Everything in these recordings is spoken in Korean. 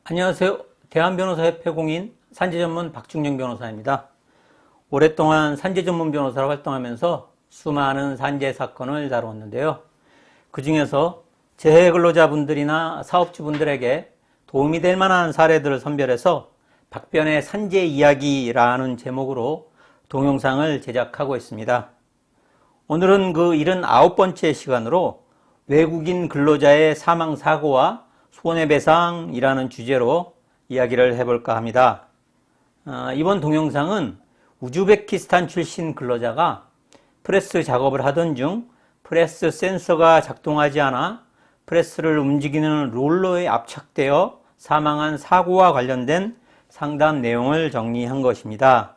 안녕하세요. 대한변호사협회 공인 산재전문 박중영 변호사입니다. 오랫동안 산재전문 변호사로 활동하면서 수많은 산재 사건을 다루었는데요. 그 중에서 재해근로자분들이나 사업주분들에게 도움이 될 만한 사례들을 선별해서 박변의 산재 이야기라는 제목으로 동영상을 제작하고 있습니다. 오늘은 그 79번째 시간으로 외국인 근로자의 사망사고와 손해배상이라는 주제로 이야기를 해볼까 합니다. 이번 동영상은 우즈베키스탄 출신 근로자가 프레스 작업을 하던 중 프레스 센서가 작동하지 않아 프레스를 움직이는 롤러에 압착되어 사망한 사고와 관련된 상담 내용을 정리한 것입니다.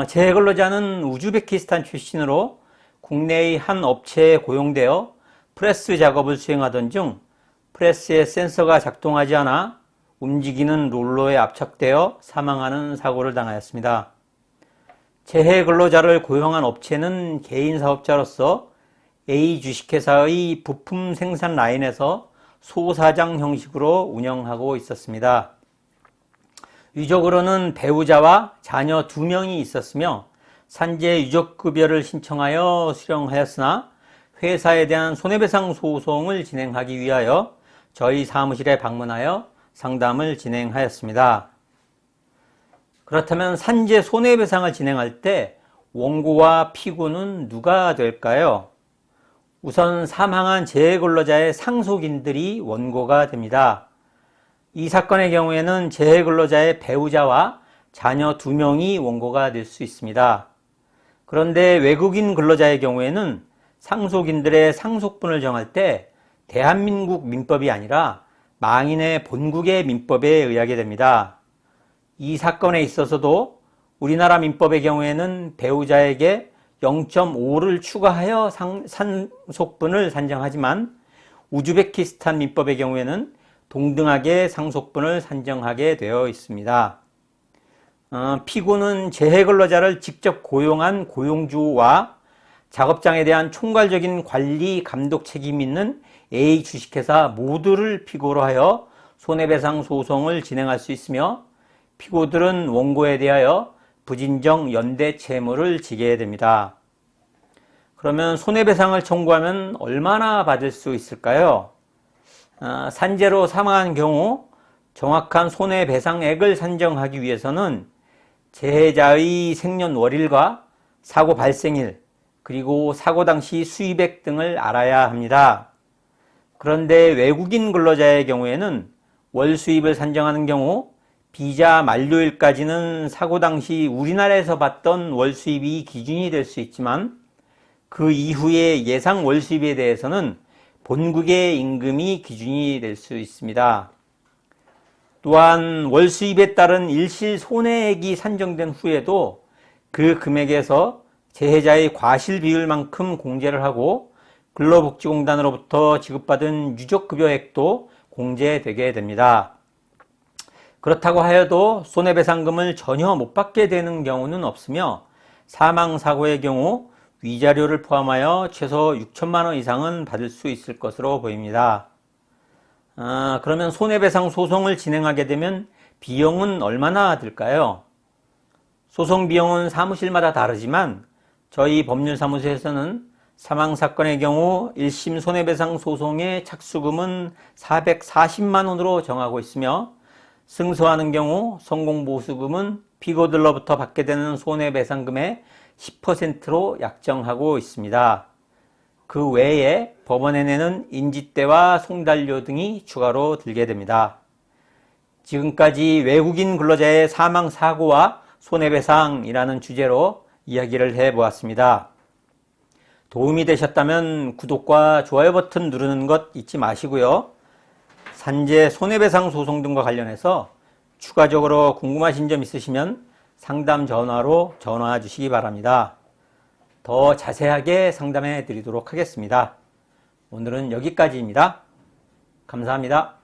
재해근로자는 우즈베키스탄 출신으로 국내의 한 업체에 고용되어 프레스 작업을 수행하던 중 프레스의 센서가 작동하지 않아 움직이는 롤러에 압착되어 사망하는 사고를 당하였습니다. 재해근로자를 고용한 업체는 개인 사업자로서 A 주식회사의 부품 생산 라인에서 소사장 형식으로 운영하고 있었습니다. 유족으로는 배우자와 자녀 2명이 있었으며 산재 유족급여를 신청하여 수령하였으나 회사에 대한 손해배상 소송을 진행하기 위하여 저희 사무실에 방문하여 상담을 진행하였습니다. 그렇다면 산재 손해배상을 진행할 때 원고와 피고는 누가 될까요? 우선 사망한 재해근로자의 상속인들이 원고가 됩니다. 이 사건의 경우에는 재해근로자의 배우자와 자녀 2명이 원고가 될 수 있습니다. 그런데 외국인 근로자의 경우에는 상속인들의 상속분을 정할 때 대한민국 민법이 아니라 망인의 본국의 민법에 의하게 됩니다. 이 사건에 있어서도 우리나라 민법의 경우에는 배우자에게 0.5를 추가하여 상속분을 산정하지만 우즈베키스탄 민법의 경우에는 동등하게 상속분을 산정하게 되어 있습니다. 피고는 재해근로자를 직접 고용한 고용주와 작업장에 대한 총괄적인 관리 감독 책임이 있는 A 주식회사 모두를 피고로 하여 손해배상 소송을 진행할 수 있으며 피고들은 원고에 대하여 부진정 연대 채무를 지게 됩니다. 그러면 손해배상을 청구하면 얼마나 받을 수 있을까요? 산재로 사망한 경우 정확한 손해배상액을 산정하기 위해서는 재해자의 생년월일과 사고 발생일 그리고 사고 당시 수입액 등을 알아야 합니다. 그런데 외국인 근로자의 경우에는 월 수입을 산정하는 경우 비자 만료일까지는 사고 당시 우리나라에서 받던 월 수입이 기준이 될 수 있지만 그 이후의 예상 월 수입에 대해서는 본국의 임금이 기준이 될 수 있습니다. 또한 월 수입에 따른 일실 손해액이 산정된 후에도 그 금액에서 재해자의 과실 비율만큼 공제를 하고 근로복지공단으로부터 지급받은 유족급여액도 공제되게 됩니다. 그렇다고 하여도 손해배상금을 전혀 못 받게 되는 경우는 없으며 사망사고의 경우 위자료를 포함하여 최소 6천만 원 이상은 받을 수 있을 것으로 보입니다. 그러면 손해배상 소송을 진행하게 되면 비용은 얼마나 들까요? 소송 비용은 사무실마다 다르지만 저희 법률사무소에서는 사망사건의 경우 1심 손해배상 소송의 착수금은 440만 원으로 정하고 있으며 승소하는 경우 성공보수금은 피고들로부터 받게 되는 손해배상금의 10%로 약정하고 있습니다. 그 외에 법원에 내는 인지대와 송달료 등이 추가로 들게 됩니다. 지금까지 외국인 근로자의 사망사고와 손해배상이라는 주제로 이야기를 해보았습니다. 도움이 되셨다면 구독과 좋아요 버튼 누르는 것 잊지 마시고요. 산재 손해배상 소송 등과 관련해서 추가적으로 궁금하신 점 있으시면 상담 전화로 전화 주시기 바랍니다. 더 자세하게 상담해 드리도록 하겠습니다. 오늘은 여기까지입니다. 감사합니다.